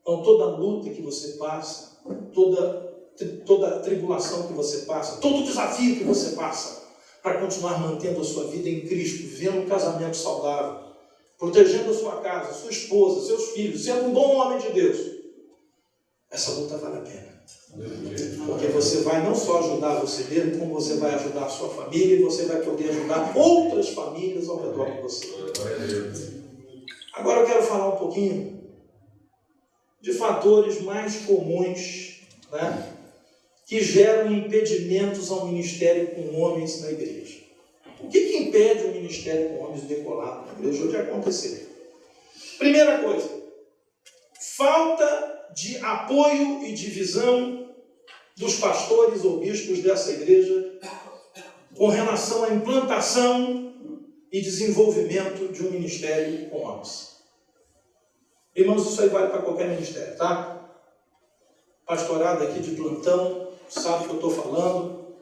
Então toda luta que você passa, toda tribulação que você passa, todo desafio que você passa, para continuar mantendo a sua vida em Cristo, vivendo um casamento saudável, protegendo a sua casa, sua esposa, seus filhos, sendo um bom homem de Deus, essa luta vale a pena. Porque você vai não só ajudar você mesmo, como você vai ajudar a sua família e você vai poder ajudar outras famílias ao redor de você. Agora eu quero falar um pouquinho de fatores mais comuns, né, que geram impedimentos ao ministério com homens na igreja. O que impede o ministério com homens de decolar na igreja ou de acontecer? Primeira coisa, falta de apoio e de visão dos pastores ou bispos dessa igreja com relação à implantação e desenvolvimento de um ministério com homens. Irmãos, isso aí vale para qualquer ministério, tá? Pastorado aqui de plantão, sabe o que eu estou falando.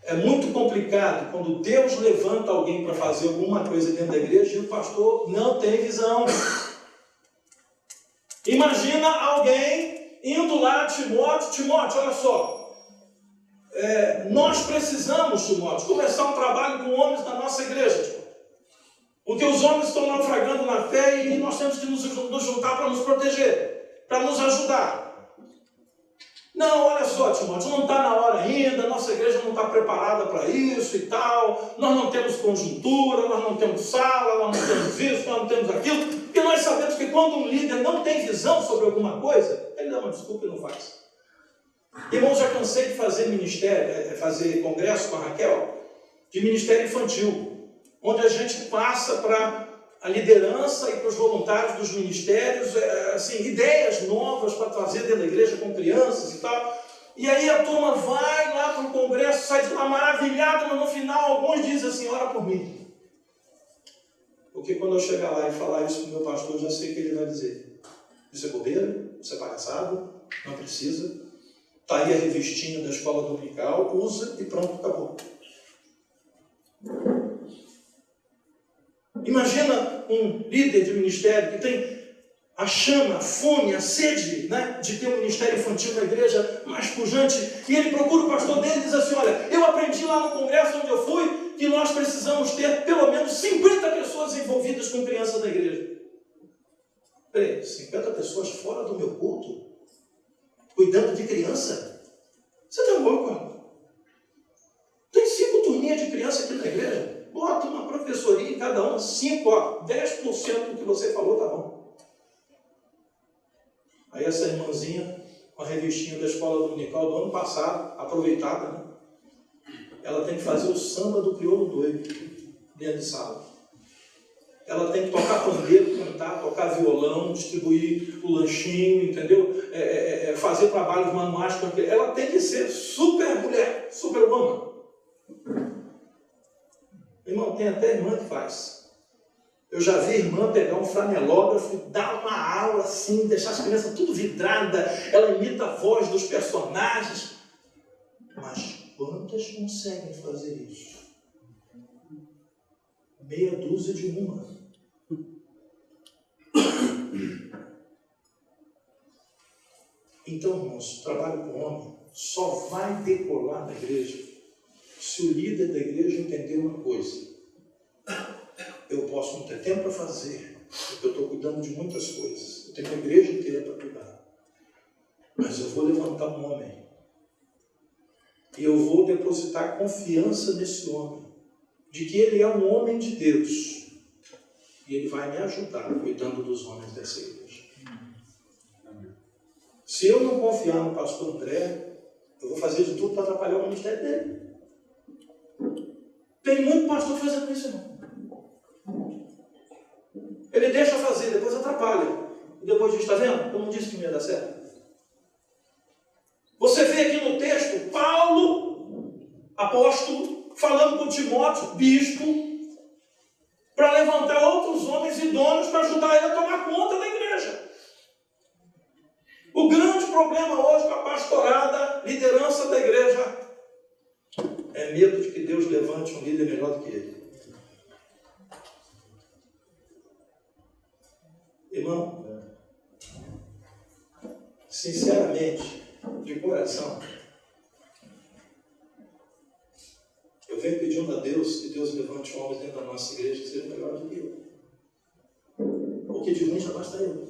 É muito complicado quando Deus levanta alguém para fazer alguma coisa dentro da igreja e o pastor não tem visão. Imagina alguém indo lá, Timóteo, olha só, nós precisamos, Timóteo, começar um trabalho com homens da nossa igreja, Timóteo, porque os homens estão naufragando na fé e nós temos que nos juntar para nos proteger, para nos ajudar. Não, olha só, Timóteo, não está na hora ainda, nossa igreja não está preparada para isso e tal, nós não temos conjuntura, nós não temos sala, nós não temos isso, nós não temos aquilo, porque nós sabemos que quando um líder não tem visão sobre alguma coisa, ele dá uma desculpa e não faz. Irmão, já cansei de fazer ministério, fazer congresso com a Raquel, de ministério infantil, onde a gente passa para a liderança e para os voluntários dos ministérios, assim, ideias novas para trazer dentro da igreja com crianças e tal. E aí a turma vai lá para o congresso, sai de lá maravilhada, mas no final alguns dizem assim, ora por mim. Porque quando eu chegar lá e falar isso com o meu pastor, eu já sei o que ele vai dizer. Isso é bobeira, isso é palhaçada, não precisa. Está aí a revistinha da escola dominical, usa e pronto, acabou. Imagina um líder de ministério que tem a chama, a fome, a sede, né, de ter um ministério infantil na igreja mais pujante, e ele procura o pastor dele e diz assim, olha, eu aprendi lá no congresso onde eu fui que nós precisamos ter pelo menos 50 pessoas envolvidas com crianças da igreja. Peraí, 50 pessoas fora do meu culto? Cuidando de criança? Você está louco? Tem 5 turminhas de criança aqui na igreja. Bota uma professoria em cada uma, 5, 10% do que você falou, tá bom. Aí essa irmãzinha, com a revistinha da escola dominical do ano passado, aproveitada, né? Ela tem que fazer o samba do crioulo doido dentro de sala. Ela tem que tocar pandeiro, cantar, tocar violão, distribuir o lanchinho, entendeu? Fazer trabalhos manuais com aquele. Ela tem que ser super mulher, super woman. Irmão, tem até irmã que faz. Eu já vi irmã pegar um flanelógrafo e dar uma aula assim, deixar as crianças tudo vidrada, ela imita a voz dos personagens. Mas quantas conseguem fazer isso? Meia dúzia de uma. Então, irmãos, o trabalho com o homem só vai decolar na igreja se o líder da igreja entender uma coisa. Eu posso não ter tempo para fazer, porque eu estou cuidando de muitas coisas. Eu tenho uma igreja inteira para cuidar. Mas eu vou levantar um homem. E eu vou depositar confiança nesse homem. De que ele é um homem de Deus. E ele vai me ajudar cuidando dos homens dessa igreja. Se eu não confiar no pastor André, eu vou fazer de tudo para atrapalhar o ministério dele. Tem muito pastor fazendo isso, não. Ele deixa fazer, depois atrapalha. E depois diz, está vendo? Eu não disse que não ia dar certo. Você vê aqui no texto, Paulo, apóstolo, falando com Timóteo, bispo, para levantar outros homens idôneos para ajudar ele a tomar conta da igreja. O grande problema hoje com a pastorada, liderança da igreja, é medo de que Deus levante um líder melhor do que ele. Irmão, sinceramente, de coração, eu venho pedindo a Deus que Deus levante um homem dentro da nossa igreja que seja melhor do que eu. Porque de ruim já basta eu.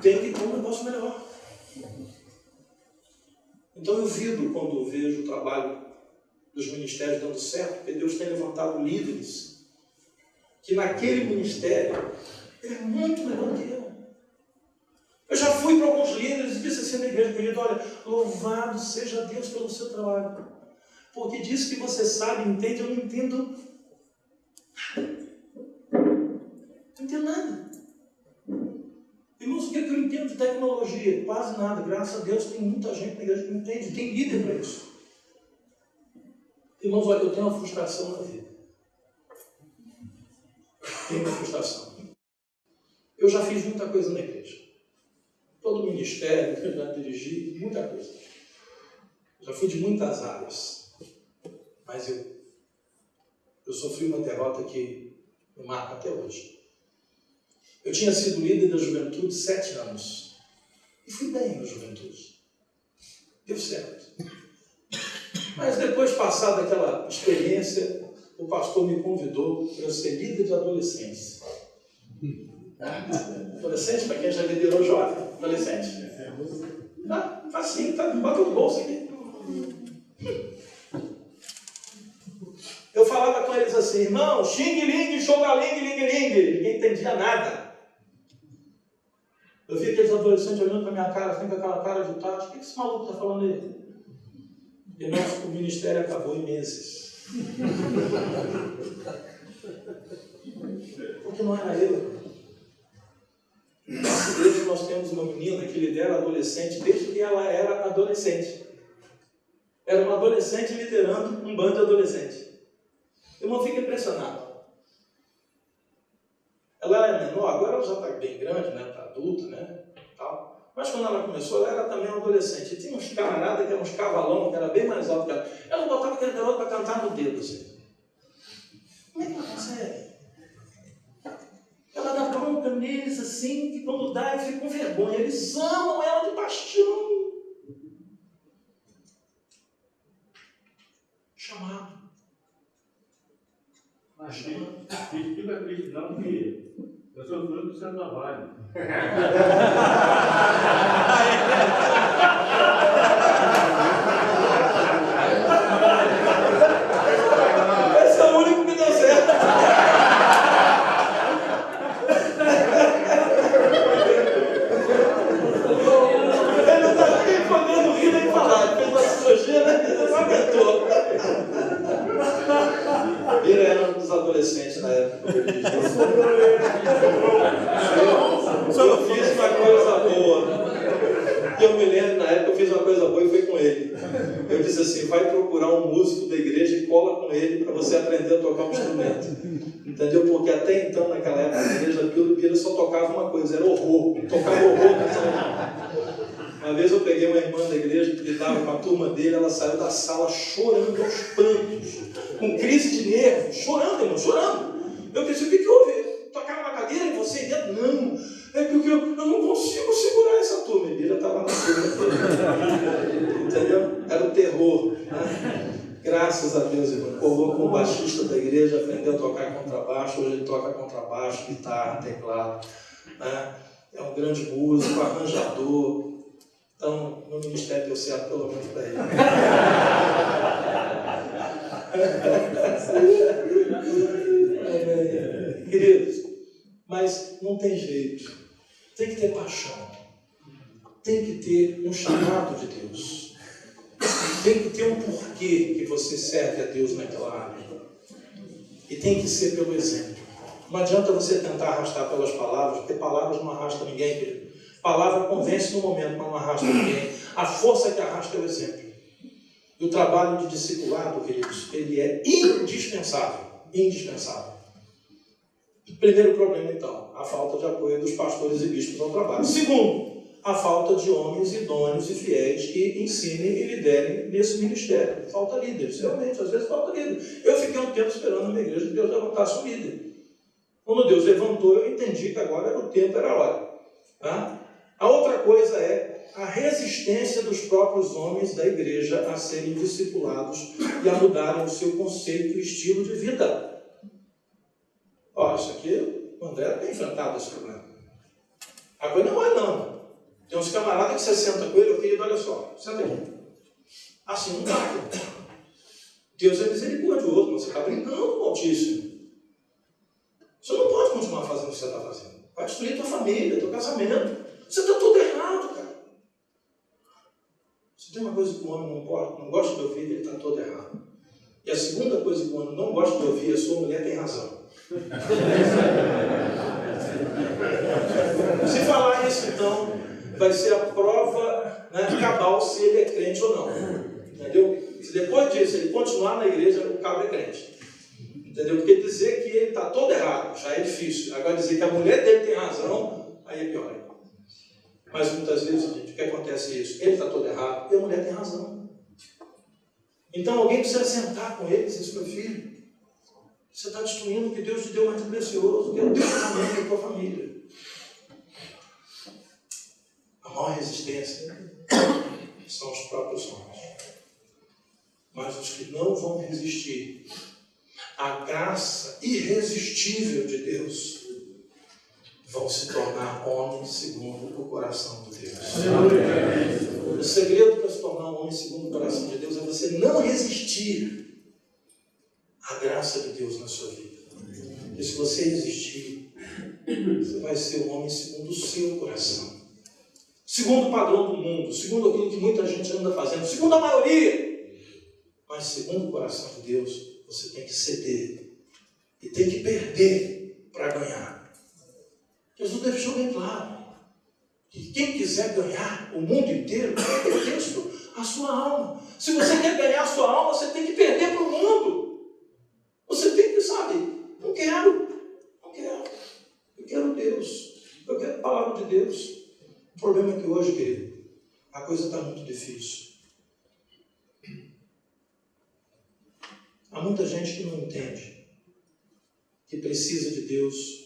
Tem que ter um negócio melhor. Então eu vibro quando vejo o trabalho dos ministérios dando certo, porque Deus tem levantado líderes que naquele ministério é muito melhor do que eu. Eu já fui para alguns líderes e disse assim na igreja, querido, olha, louvado seja Deus pelo seu trabalho. Porque diz que você sabe, entende, eu não entendo nada. Não entendo nada. Irmãos, o que eu entendo de tecnologia? Quase nada. Graças a Deus tem muita gente na igreja que não entende, tem líder para isso. Irmãos, olha, eu tenho uma frustração na vida. Tenho uma frustração. Eu já fiz muita coisa na igreja. Todo o ministério, eu já dirigi muita coisa. Já fui de muitas áreas. Mas eu sofri uma derrota que me marca até hoje. Eu tinha sido líder da juventude 7 anos. E fui bem na juventude. Deu certo. Mas depois, passada aquela experiência, o pastor me convidou para eu ser líder de adolescência. Adolescente, para quem já liderou jovem, adolescente. Tá? Facinho, tá? Bota no bolso aqui. Eu falava com eles assim, irmão, xing-ling, xogaling, ling-ling. Ninguém entendia nada. Eu vi aqueles adolescentes olhando para minha cara, assim, com aquela cara de tato. O que esse maluco está falando aí? E o ministério acabou em meses. Porque não era eu. Na igreja nós temos uma menina que lidera adolescente desde que ela era adolescente. Era uma adolescente liderando um bando de adolescentes. Eu não fico impressionado. Ela era menor, agora ela já está bem grande, né? Está adulta, né? Tal. Mas quando ela começou, ela era também uma adolescente. E tinha uns camaradas que eram uns cavalão, que era bem mais alto que ela. Ela botava aquele garoto para cantar no dedo, assim. Como é que ela consegue? Ela dá bronca neles assim, que quando dá, eles ficam com vergonha. Eles amam ela de paixão. Chamado. Mas fica triste não, que eu sou fruto do seu trabalho. Esse é o único que deu certo. Ele não está nem podendo rir nem falar. Ele fez uma cirurgia, né? Ele não aguentou. Ele era um dos adolescentes na época. Eu fiz uma coisa boa. Eu me lembro, na época eu fiz uma coisa boa e foi com ele. Eu disse assim, vai procurar um músico da igreja e cola com ele para você aprender a tocar um instrumento. Entendeu? Porque até então, naquela época, a igreja Bíblia só tocava uma coisa, era horror. Tocava horror. Uma vez eu peguei uma irmã da igreja que estava com a turma dele, ela saiu da sala chorando aos prantos, com crise de nervos, chorando, irmão, chorando. Eu pensei, o que houve? Tocaram na cadeira e você dentro? Não, é porque eu não consigo segurar essa turma. A Bíblia estava na turma. Entendeu? Era o terror. Né? Graças a Deus, irmão. Colocou um baixista da igreja, aprendeu a tocar contrabaixo, hoje ele toca contrabaixo, guitarra, teclado. Né? É um grande músico, arranjador. Então, no ministério deu certo, pelo menos para ele. Queridos, mas não tem jeito. Tem que ter paixão. Tem que ter um chamado de Deus. Tem que ter um porquê que você serve a Deus naquela área. E tem que ser pelo exemplo. Não adianta você tentar arrastar pelas palavras, porque palavras não arrastam ninguém, querido. Palavra convence no momento, mas não arrasta ninguém. A força que arrasta é o exemplo. E o trabalho de discipulado, queridos, ele é indispensável. Indispensável. Primeiro problema, então, a falta de apoio dos pastores e bispos ao trabalho. Segundo, a falta de homens idôneos e fiéis que ensinem e liderem nesse ministério. Falta líderes, realmente, às vezes falta líder. Eu fiquei um tempo esperando na minha igreja que Deus levantasse um líder. Quando Deus levantou, eu entendi que agora era o tempo, era a hora. Tá? A outra coisa é a resistência dos próprios homens da igreja a serem discipulados e a mudarem o seu conceito e estilo de vida. Ó, isso aqui, o André tem enfrentado esse problema. A coisa não é não. Tem uns camaradas que você senta com ele, querido, olha só, senta aqui. Assim não dá. Deus é misericordioso, mas você está brincando com o Altíssimo. Você não pode continuar fazendo o que você está fazendo. Vai destruir tua família, teu casamento. Você está tudo errado, cara. Se tem uma coisa que o homem não gosta de ouvir, ele está todo errado. E a segunda coisa que o homem não gosta de ouvir é a sua mulher tem razão. Se falar isso, então, vai ser a prova, né, cabal se ele é crente ou não. Entendeu? Se depois disso ele continuar na igreja, o cabra é crente. Entendeu? Porque dizer que ele está todo errado já é difícil. Agora dizer que a mulher dele tem razão, aí é pior. Mas muitas vezes, gente, o que acontece é isso. Ele está todo errado e a mulher tem razão. Então alguém precisa sentar com ele e dizer, meu filho, você está destruindo o que Deus te deu mais precioso, que é o teu casamento e a tua família. A maior resistência são os próprios homens. Mas os que não vão resistir à graça irresistível de Deus vão se tornar homens segundo o coração de Deus. Aleluia. O segredo para se tornar um homem segundo o coração de Deus é você não resistir à graça de Deus na sua vida. Porque se você resistir, você vai ser um homem segundo o seu coração. Segundo o padrão do mundo, segundo aquilo que muita gente anda fazendo, segundo a maioria. Mas segundo o coração de Deus, você tem que ceder e tem que perder para ganhar. Jesus deixou bem claro que quem quiser ganhar o mundo inteiro, a sua alma. Se você quer ganhar a sua alma, você tem que perder para o mundo. Você tem que, sabe, não quero. Eu quero Deus. Eu quero a palavra de Deus. O problema é que hoje, querido, a coisa está muito difícil. Há muita gente que não entende que precisa de Deus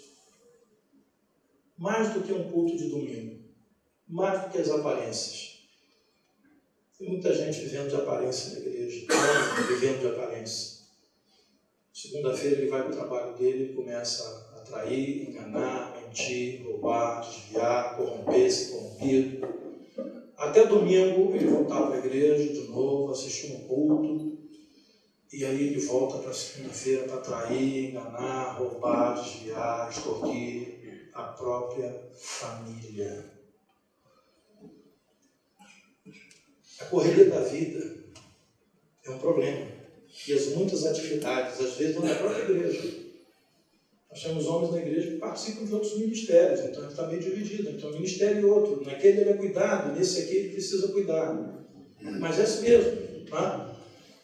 mais do que um culto de domingo, mais do que as aparências. Tem muita gente vivendo de aparência na igreja, vivendo de aparência. Segunda-feira ele vai para o trabalho dele e começa a trair, enganar, mentir, roubar, desviar, corromper, ser corrompido. Até domingo ele voltar para a igreja de novo, assistir um culto. E aí ele volta para segunda-feira para trair, enganar, roubar, desviar, extorquir a própria família. A correria da vida é um problema. E as muitas atividades, às vezes, não é a própria igreja. Nós temos homens na igreja que participam de outros ministérios, então ele está meio dividido. Então, um ministério e outro. Naquele ele é cuidado, nesse aqui ele precisa cuidar. Mas é assim mesmo, tá?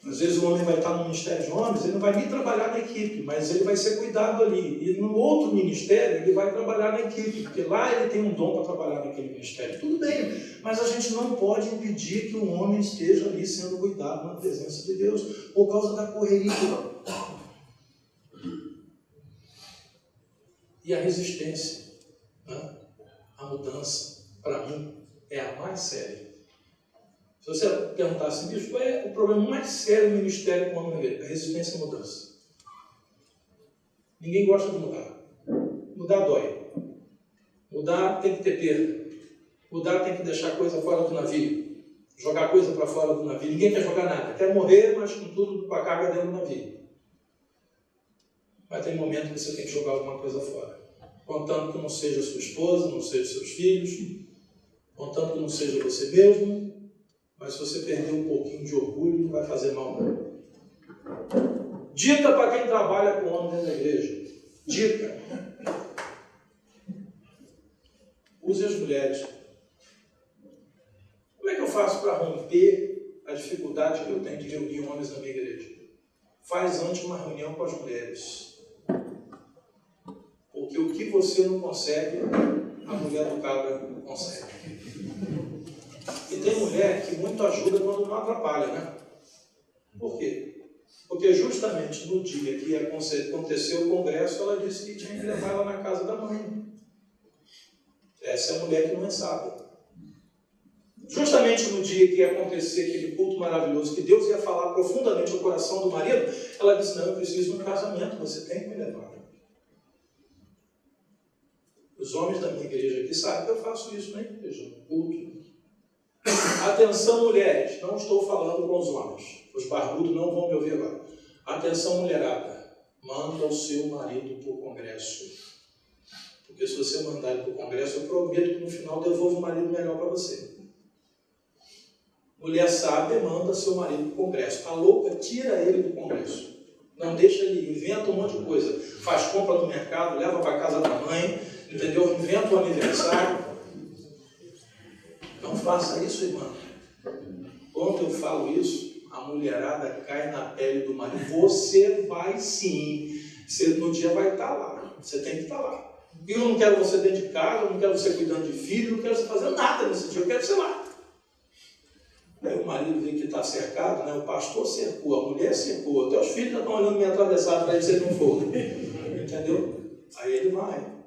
Às vezes o homem vai estar no ministério de homens, ele não vai nem trabalhar na equipe, mas ele vai ser cuidado ali. E no outro ministério, ele vai trabalhar na equipe, porque lá ele tem um dom para trabalhar naquele ministério. Tudo bem, mas a gente não pode impedir que um homem esteja ali sendo cuidado na presença de Deus, por causa da correria. E a resistência, né? A mudança, para mim, é a mais séria. Se você perguntar assim, bicho, qual é o problema mais sério do ministério com o homem na igreja? A resistência à mudança. Ninguém gosta de mudar. Mudar dói. Mudar tem que ter perda. Mudar tem que deixar coisa fora do navio. Jogar coisa para fora do navio. Ninguém quer jogar nada. Quer morrer, mas com tudo com a carga dentro do navio. Mas tem momento que você tem que jogar alguma coisa fora. Contanto que não seja sua esposa, não seja seus filhos, contanto que não seja você mesmo. Mas se você perder um pouquinho de orgulho, não vai fazer mal não. Dica para quem trabalha com homem dentro da igreja. Dica. Use as mulheres. Como é que eu faço para romper a dificuldade que eu tenho de reunir homens na minha igreja? Faz antes uma reunião com as mulheres. Porque o que você não consegue, a mulher do cabra consegue. E tem mulher que muito ajuda quando não atrapalha, né? Por quê? Porque justamente no dia que aconteceu o congresso, ela disse que tinha que levar ela na casa da mãe. Essa é a mulher que não é sábia. Justamente no dia que ia acontecer aquele culto maravilhoso, que Deus ia falar profundamente ao coração do marido, ela disse, não, eu preciso de um casamento, você tem que me levar. Os homens da minha igreja aqui sabem que eu faço isso na igreja, no culto. Atenção, mulheres, não estou falando com os homens. Os barbudos não vão me ouvir agora. Atenção, mulherada, manda o seu marido para o congresso. Porque se você mandar ele para o congresso, eu prometo que no final devolvo um marido melhor para você. Mulher sábia, manda seu marido para o congresso. A louca, tira ele do congresso. Não deixa ele ir, inventa um monte de coisa. Faz compra no mercado, leva para casa da mãe, entendeu? Inventa um aniversário. Não faça isso, irmã. Quando eu falo isso, a mulherada cai na pele do marido. Você vai sim. Você no dia vai estar lá. Você tem que estar lá. E eu não quero você dentro de casa, eu não quero você cuidando de filho, eu não quero você fazendo nada nesse dia, eu quero você lá. Aí o marido vê que está cercado, né? O pastor cercou, a mulher cercou, até os filhos já estão olhando meio atravessados para ele se ele não for. Entendeu? Aí ele vai.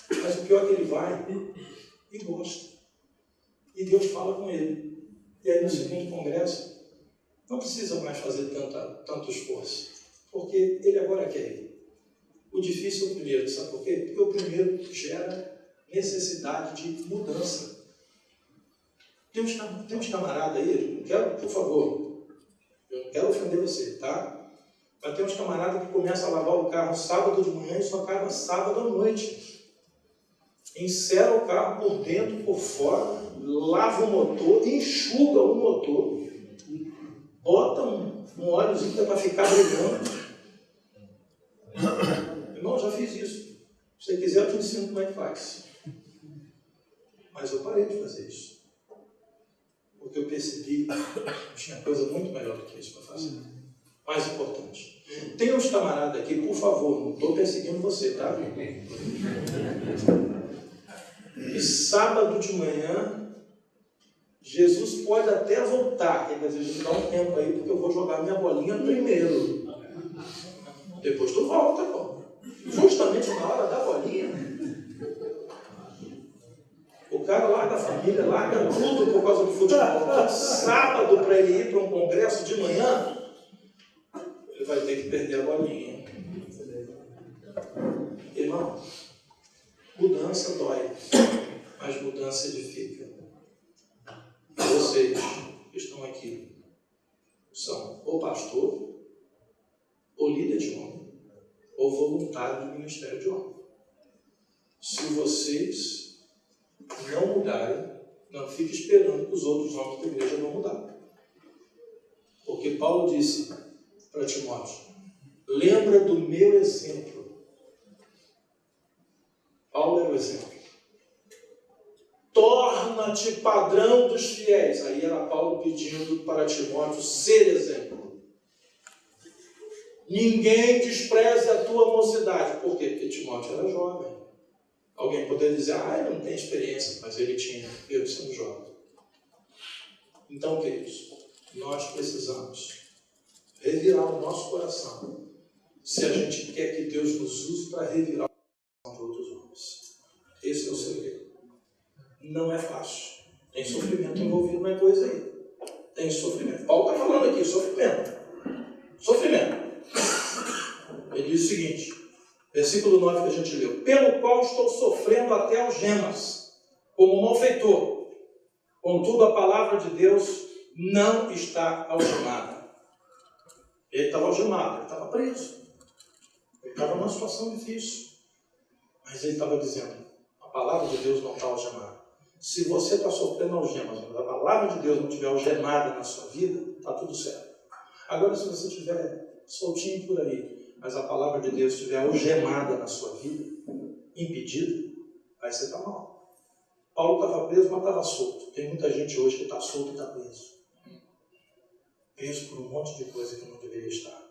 Mas o pior é que ele vai e gosta. E Deus fala com ele. E aí no segundo congresso, não precisa mais fazer tanto esforço, porque ele agora quer ir. O difícil é o primeiro, sabe por quê? Porque o primeiro gera necessidade de mudança. Tem uns camaradas aí, não quero, por favor, eu não quero ofender você, tá? Mas tem uns camaradas que começam a lavar o carro sábado de manhã e só acaba sábado à noite. Encera o carro por dentro, por fora, lava o motor, enxuga o motor, bota um óleozinho para ficar brilhando. Irmão, já fiz isso. Se você quiser, eu te ensino como é que faz. Mas eu parei de fazer isso. Porque eu percebi que tinha coisa muito melhor do que isso para fazer. Mais importante. Tem uns camaradas aqui, por favor, não estou perseguindo você, tá? E sábado de manhã, Jesus pode até voltar. Quer dizer, a gente dá um tempo aí, porque eu vou jogar minha bolinha primeiro. Depois tu volta, pô. Justamente na hora da bolinha. O cara larga a família, larga tudo por causa do futebol. Sábado, para ele ir para um congresso de manhã, ele vai ter que perder a bolinha. Irmão, mudança dói, mas mudança edifica. Vocês que estão aqui são ou pastor, ou líder de homem, ou voluntário do ministério de homem. Se vocês não mudarem, não fique esperando que os outros homens da igreja vão mudar. Porque Paulo disse para Timóteo, lembra do meu exemplo. Paulo era o exemplo. Torna-te padrão dos fiéis. Aí era Paulo pedindo para Timóteo ser exemplo. Ninguém despreze a tua mocidade. Por quê? Porque Timóteo era jovem. Alguém poderia dizer, ele não tem experiência, mas ele tinha, eu sendo jovem. Então, queridos, nós precisamos revirar o nosso coração se a gente quer que Deus nos use para revirar o coração de outros homens. Esse é o segredo. Não é fácil. Tem sofrimento envolvido na coisa aí. Tem sofrimento. Paulo está falando aqui, sofrimento. Sofrimento. Ele diz o seguinte, versículo 9 que a gente leu. Pelo qual estou sofrendo até algemas, como malfeitor. Contudo, a palavra de Deus não está algemada. Ele estava algemado, ele estava preso. Ele estava numa situação difícil. Mas ele estava dizendo, a palavra de Deus não está algemada. Se você está sofrendo algemas, mas a palavra de Deus não estiver algemada na sua vida, está tudo certo. Agora, se você estiver soltinho por aí, mas a palavra de Deus estiver algemada na sua vida, impedida, aí você está mal. Paulo estava preso, mas estava solto. Tem muita gente hoje que está solto e está preso. Preso por um monte de coisa que não deveria estar.